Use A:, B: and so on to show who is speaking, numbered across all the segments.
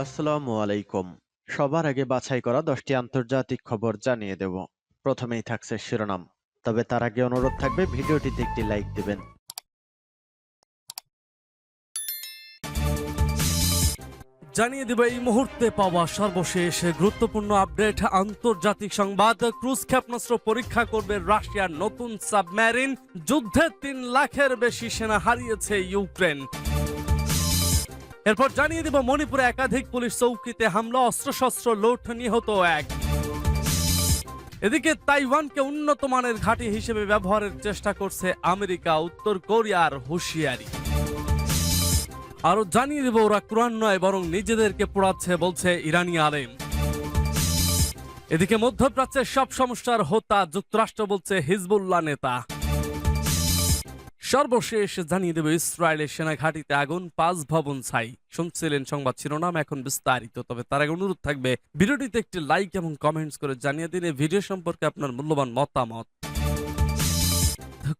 A: আসসালামু আলাইকুম। সবার আগে বাছাই করা 10টি আন্তর্জাতিক খবর জানিয়ে দেব। প্রথমেই থাকছে শিরোনাম। তবে তার আগে অনুরোধ থাকবে ভিডিওটিতে একটি লাইক দিবেন।
B: জানিয়ে দেব এই মুহূর্তে পাওয়া সর্বশেষ গুরুত্বপূর্ণ আপডেট। আন্তর্জাতিক সংবাদ। ক্রুজ ক্ষেপণাস্ত্র পরীক্ষা করবে রাশিয়ার নতুন সাবমেরিন। যুদ্ধে 3 লাখের বেশি সেনা হারিয়েছে ইউক্রেন। এরপর জানিয়ে দেব মণিপুরে একাধিক পুলিশ চৌকিতে হামলা, অস্ত্রশস্ত্র লুট, নিহত 1। এদিকে তাইওয়ানকে উন্নত মানের ঘাঁটি হিসেবে ব্যবহারের চেষ্টা করছে আমেরিকা, উত্তর কোরিয়ার হুঁশিয়ারি। আরো জানিয়ে দেব ওরা কোরআন নয় বরং নিজেদেরকে পোড়াচ্ছে বলছে ইরানি আলেম। এদিকে মধ্যপ্রাচ্যের সব সমস্যার হোতা যুক্তরাষ্ট্র বলছে হিজবুল্লাহ নেতা। সর্বশেষ জানিয়ে দেব ইসরায়েলের সেনা ঘাঁটিতে আগুন, 5 ভবন ছাই। শুনছিলেন সংবাদ শিরোনাম, এখন বিস্তারিত। তবে তার আগে অনুরোধ থাকবে ভিডিওটিতে একটি লাইক এবং কমেন্টস করে জানিয়ে দিন এই ভিডিও সম্পর্কে আপনার মূল্যবান মতামত।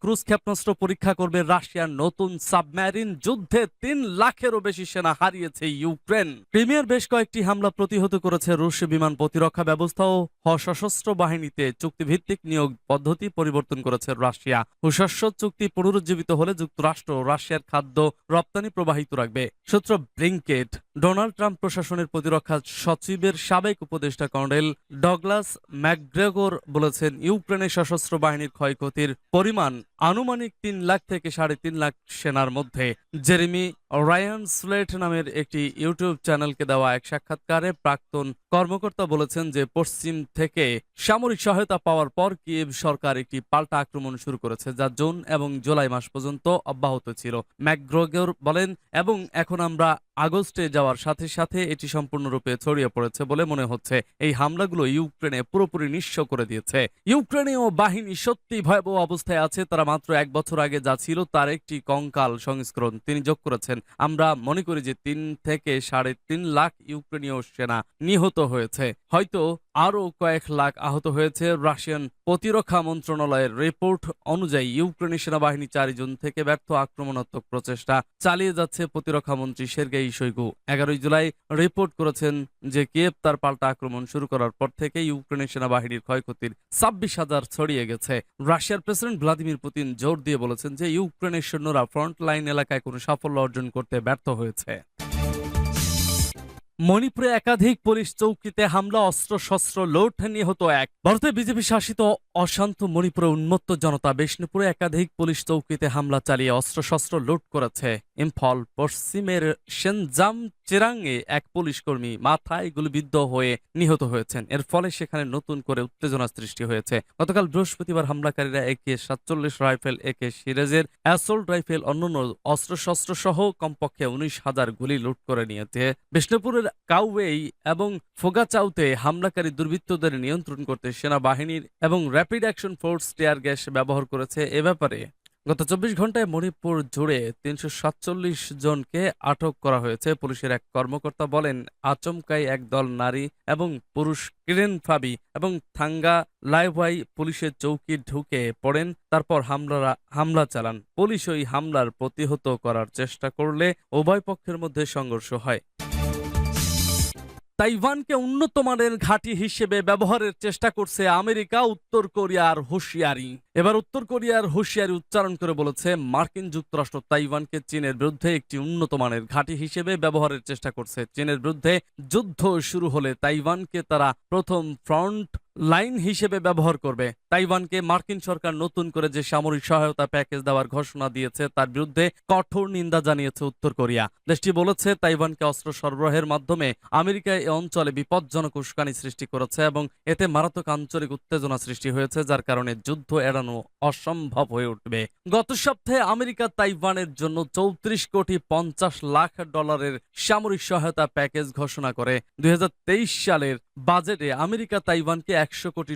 B: ক্রুজ ক্ষেপণাস্ত্র পরীক্ষা করবে রাশিয়ার নতুন সাবমেরিন। যুদ্ধে 3 লাখেরও বেশি সেনা হারিয়েছে ইউক্রেন। ক্রিমিয়ার বেশ কয়েকটি হামলা প্রতিহত করেছে রুশ বিমান প্রতিরক্ষা ব্যবস্থা ও সশস্ত্র বাহিনীতে চুক্তিভিত্তিক নিয়োগ পদ্ধতি পরিবর্তন করেছে রাশিয়া। হুশস্য চুক্তি পুনরুজ্জীবিত হলে যুক্তরাষ্ট্র রাশিয়ার খাদ্য রপ্তানি প্রবাহিত রাখবে। সূত্র ব্লিংকেট। ডোনাল্ড ট্রাম্প প্রশাসনের প্রতিরক্ষা সচিবের সাবেক উপদেষ্টা কর্নেল ডগলাস ম্যাকগ্রেগর বলেছেন, ইউক্রেনের সশস্ত্র বাহিনীর ক্ষয়ক্ষতির পরিমাণ আনুমানিক 3 লাখ থেকে 3.5 লাখ সেনার মধ্যে। জেরেমি রায়ান স্লেট নামের একটি ইউটিউব চ্যানেলকে দেওয়া এক সাক্ষাৎকারে প্রাক্তন কর্মকর্তা বলেছেন যে পশ্চিম থেকে সামরিক সহায়তা পাওয়ার পর কিয়েভ সরকার একটি পাল্টা আক্রমণ শুরু করেছে, যা জুন এবং জুলাই মাস পর্যন্ত অব্যাহত ছিল। ম্যাকগ্রেগর বলেন, এবং এখন আমরা আগস্টে যাওয়ার সাথে সাথে এটি সম্পূর্ণরূপে ছড়িয়ে পড়েছে বলে মনে হচ্ছে। এই হামলাগুলো ইউক্রেনে পুরোপুরি নিঃস্ব করে দিয়েছে। ইউক্রেনীয় বাহিনী সত্যি ভয়াবহ অবস্থায় আছে। তারা মাত্র 1 বছর আগে যা ছিল তার একটি কঙ্কাল সংস্করণ। তিনি যোগ করেছেন, আমরা মনে করি যে 3 থেকে 3.5 লাখ ইউক্রেনীয় সেনা নিহত হয়েছে, হয়তো আরো কয়েক লাখ আহত হয়েছে। রাশিয়ান প্রতিরক্ষা মন্ত্রণালয়ের রিপোর্ট অনুযায়ী ইউক্রেনি সেনাবাহিনী 4 জুন থেকে ব্যর্থ আক্রমণাত্মক প্রচেষ্টা চালিয়ে যাচ্ছে। প্রতিরক্ষা মন্ত্রী সের্গেই শোইগু 11 জুলাই রিপোর্ট করেছেন যে কিয়েভ তার পাল্টা আক্রমণ শুরু করার পর থেকে ইউক্রেনের সেনাবাহিনীর ক্ষয়ক্ষতির 26,000 ছড়িয়ে গেছে। রাশিয়ার প্রেসিডেন্ট ভ্লাদিমির পুতিন জোর দিয়ে বলেছেন যে ইউক্রেনের সৈন্যরা ফ্রন্ট লাইন এলাকায় কোনো সাফল্য অর্জন করতে ব্যর্থ হয়েছে। মণিপুরে একাধিক পুলিশ চৌকিতে হামলা, অস্ত্রশস্ত্র লুট, নিহত 1। ভারতের বিজেপি শাসিত অশান্ত মণিপুরে উন্মত্ত জনতা বিষ্ণুপুরে একাধিক পুলিশ চৌকিতে হামলা চালিয়ে অস্ত্রশস্ত্র লুট করেছে। ইম্ফল পশ্চিমের সেনজাম চিরাংয়ে এক পুলিশ কর্মী মাথায় গুলিবিদ্ধ হয়ে নিহত হয়েছেন। এর ফলে সেখানে নতুন করে উত্তেজনা সৃষ্টি হয়েছে। গতকাল বৃহস্পতিবার হামলাকারীরা AK-47 রাইফেল, AK সিরিজের অ্যাসল্ট রাইফেল, অন্যান্য অস্ত্রশস্ত্র সহ কমপক্ষে 19,000 গুলি লুট করে নিয়েছে। বিষ্ণুপুরের কাউওয়েই এবং ফোগাচাউতে হামলাকারী দুর্বৃত্তদের নিয়ন্ত্রণ করতে সেনাবাহিনীর এবং rapid action force tear gas ব্যবহার করেছে। এ ব্যাপারে গত 24 ঘন্টায় মণিপুর জুড়ে 347 জনকে আটক করা হয়েছে। পুলিশের এক কর্মকর্তা বলেন, আচমকাই একদল নারী এবং পুরুষ কিরেনফাবি এবং থাঙ্গা লাইভাই পুলিশের চৌকি ঢুকে পড়েন। তারপর হামলা চালান। পুলিশ ওই হামলার প্রতিহত করার চেষ্টা করলে উভয় পক্ষের মধ্যে সংঘর্ষ হয়। তাইওয়ানকে উন্নত মানের ঘাঁটি হিসেবে ব্যবহারের চেষ্টা করছে আমেরিকা, উত্তর কোরিয়ার হুঁশিয়ারি। এবার উত্তর কোরিয়ার হুঁশিয়ারি উচ্চারণ করে বলেছে, মার্কিন যুক্তরাষ্ট্র তাইওয়ানকে চীনের বিরুদ্ধে একটি উন্নত মানের ঘাঁটি হিসেবে ব্যবহারের চেষ্টা করছে। চীনের বিরুদ্ধে যুদ্ধ শুরু হলে তাইওয়ানকে তারা প্রথম ফ্রন্ট লাইন হিসেবে ব্যবহার করবে। তাইওয়ানকে মার্কিন সরকার নতুন করে যে সামরিক সহায়তা প্যাকেজ দেওয়ার ঘোষণা দিয়েছে তার বিরুদ্ধে কঠোর নিন্দা জানিয়েছে উত্তর কোরিয়া। দেশটি বলেছে, তাইওয়ানকে অস্ত্র সরবরাহের মাধ্যমে আমেরিকা এই অঞ্চলে বিপজ্জনক উস্কানি সৃষ্টি করেছে এবং এতে মারাত্মক আঞ্চলিক উত্তেজনা সৃষ্টি হয়েছে, যার কারণে যুদ্ধ এড়ানো অসম্ভব হয়ে উঠবে। গত সপ্তাহে আমেরিকা তাইওয়ানের জন্য $34.50 কোটি সামরিক সহায়তা প্যাকেজ ঘোষণা করে। 2023 সালের বাজেটে আমেরিকা তাইওয়ানকে $100 কোটি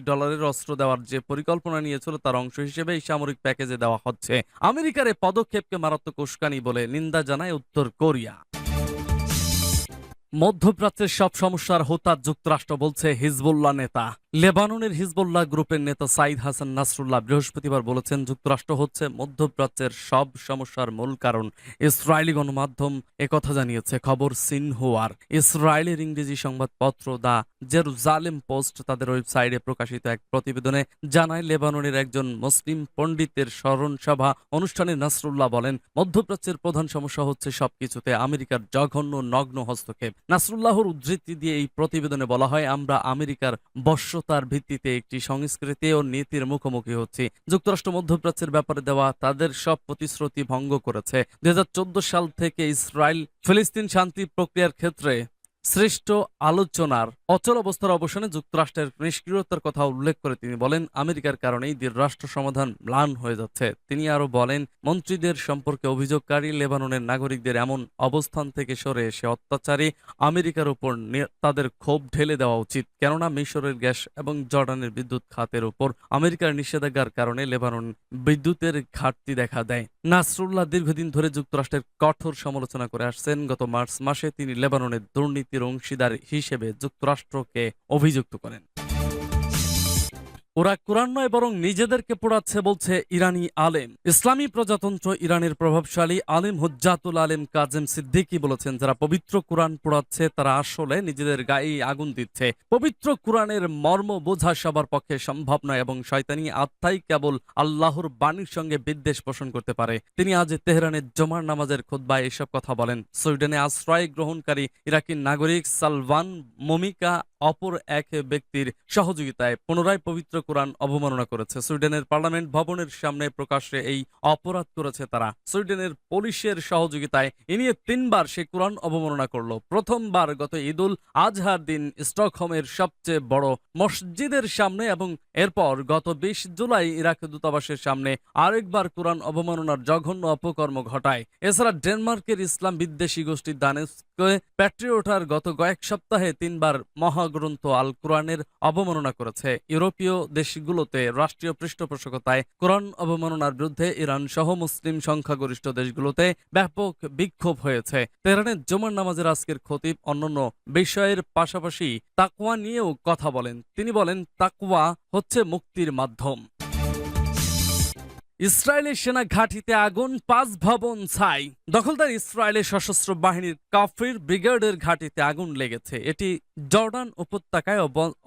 B: অস্ত্র দেওয়ার যে পরিকল্পনা নিয়েছিল তার অংশ হিসেবে এই সামরিক প্যাকেজে দেওয়া হচ্ছে। আমেরিকার এই পদক্ষেপকে মারাত্মক উস্কানি বলে নিন্দা জানায় উত্তর কোরিয়া। মধ্যপ্রাচ্যের সব সমস্যার হোতা যুক্তরাষ্ট্র, বলছে হিজবুল্লাহ নেতা। লেবাননের হিজবুল্লাহ গ্রুপের নেতা সাইদ হাসান নাসরুল্লাহ বৃহস্পতিবার বলেছেন, যুক্তরাষ্ট্র হচ্ছে মধ্যপ্রাচ্যের সব সমস্যার মূল কারণ। ইসরায়েলি গণমাধ্যম একথা জানিয়েছে। খবর সিনহুয়ার। ইসরায়েলের ইংরেজি সংবাদপত্র দ্য জেরুজালেম পোস্ট তাদের ওয়েবসাইটে প্রকাশিত এক প্রতিবেদনে জানায়, লেবাননের একজন মুসলিম পণ্ডিতের স্মরণ সভা অনুষ্ঠানে নাসরুল্লাহ বলেন, মধ্যপ্রাচ্যের প্রধান সমস্যা হচ্ছে সবকিছুতে আমেরিকার জঘন্য নগ্ন হস্তক্ষেপ। নাসরুল্লাহর উদ্ধৃতি দিয়ে এই প্রতিবেদনে বলা হয়, আমরা আমেরিকার বশ্যতার ভিত্তিতে একটি সংস্কৃতি ও নীতির মুখোমুখি হচ্ছি। যুক্তরাষ্ট্র মধ্যপ্রাচ্যের ব্যাপারে দেওয়া তাদের সব প্রতিশ্রুতি ভঙ্গ করেছে। 2014 সাল থেকে ইসরায়েল ফিলিস্তিন শান্তি প্রক্রিয়ার ক্ষেত্রে সৃষ্ট আলোচনার অচল অবস্থার অবসানে যুক্তরাষ্ট্রের নিষ্ক্রিয়তার কথা উল্লেখ করে তিনি বলেন, আমেরিকার কারণেই দ্বিরাষ্ট্র সমাধান ম্লান হয়ে যাচ্ছে। তিনি আরো বলেন, মন্ত্রীদের সম্পর্কে অভিযোগকারী লেবাননের নাগরিকদের এমন অবস্থান থেকে সরে এসে অত্যাচারী আমেরিকার উপর তাদের ক্ষোভ ঢেলে দেওয়া উচিত, কেননা মিশরের গ্যাস এবং জর্ডানের বিদ্যুৎ খাতের উপর আমেরিকার নিষেধাজ্ঞার কারণে লেবানন বিদ্যুতের ঘাটতি দেখা দেয়। নাসরুল্লাহ দীর্ঘদিন ধরে যুক্তরাষ্ট্রের কঠোর সমালোচনা করে আসছেন। গত মার্চ মাসে তিনি লেবাননের দুর্নীতির অংশীদার হিসেবে যুক্তরাষ্ট্রকে অভিযুক্ত করেন। ওরা কোরআন নয় বরং নিজেদেরকে পোড়াচ্ছে, বলছে ইরানি আলেম। ইসলামী প্রজাতন্ত্র ইরানের প্রভাবশালী আলেম হুজ্জাতুল আলেম কাজেম সিদ্দিকী বলেছেন, যারা পবিত্র কোরআন পোড়াচ্ছে তারা আসলে নিজেদের গায়ে আগুন দিচ্ছে। পবিত্র কোরআনের মর্ম বোঝা সবার পক্ষে সম্ভব নয় এবং শয়তানি আত্মাই কেবল আল্লাহর বাণীর সঙ্গে বিদ্বেষ পোষণ করতে পারে। তিনি আজ তেহরানের জুমার নামাজের খুতবায় এসব কথা বলেন। সুইডেনে আশ্রয় গ্রহণকারী ইরাকি নাগরিক সালভান মমিকা অপর এক ব্যক্তির সহযোগিতায় পুনরায় পবিত্র কোরআন অবমাননা করেছে। সুইডেনের পার্লামেন্ট ভবনের সামনে প্রকাশ্যে এই অপরাধ করেছে তারা। সুইডেনের পুলিশের সহযোগিতায় এ নিয়ে 3 বার সে কোরআন অবমাননা করলো। প্রথমবার গত ঈদুল আজহার দিন স্টকহোমের সবচেয়ে বড় মসজিদের সামনে এবং এরপর গত 20 জুলাই ইরাক দূতাবাসের সামনে আরেকবার কোরআন অবমাননার জঘন্য অপকর্ম ঘটায়। এছাড়া ডেনমার্কের ইসলাম বিদ্বেষী গোষ্ঠী দানেস্কে প্যাট্রিয়টার গত কয়েক সপ্তাহে 3 বার মহাগ্রন্থ আল কোরআনের অবমাননা করেছে। ইউরোপীয় দেশগুলোতে রাষ্ট্রীয় পৃষ্ঠপোষকতায় কোরআন অবমাননার বিরুদ্ধে ইরান সহ মুসলিম সংখ্যাগরিষ্ঠ দেশগুলোতে ব্যাপক বিক্ষোভ হয়েছে। তেহরানের জুমার নামাজের আজকের খতিব অন্যান্য বিষয়ের পাশাপাশি তাকওয়া নিয়েও কথা বলেন। তিনি বলেন, তাকওয়া হচ্ছে মুক্তির মাধ্যম। ইসরায়েলের সেনা ঘাঁটিতে আগুন, 5 ভবন ছাই। দখলদার ইসরায়েলের সশস্ত্র বাহিনীর কাফির ব্রিগেডের ঘাঁটিতে আগুন লেগেছে। এটি জর্ডান উপত্যকায়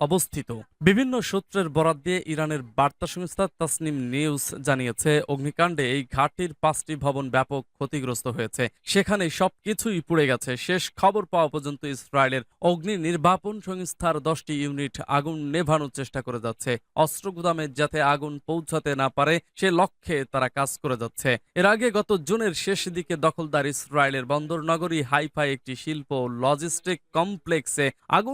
B: অবস্থিত। বিভিন্ন সূত্রের বরাত দিয়ে ইরানের বার্তা সংস্থা তাসনিম নিউজ জানিয়েছে, অগ্নিকাণ্ডে এই ঘাঁটির 5টি ভবন ব্যাপক ক্ষতিগ্রস্ত হয়েছে। সেখানে সবকিছুই পুড়ে গেছে। শেষ খবর পাওয়া পর্যন্ত ইসরায়েলের অগ্নি নির্বাপন সংস্থার 10টি ইউনিট আগুন নেভানোর চেষ্টা করে যাচ্ছে। অস্ত্র গুদামে যাতে আগুন পৌঁছাতে না পারে সে লক্ষ্যে তারা কাজ করে যাচ্ছে। এর আগে গত জুনের শেষ দিকে দখলদার ইসরায়েলের বন্দর নগরী হাইফায় একটি শিল্প লজিস্টিক কমপ্লেক্সে আগুন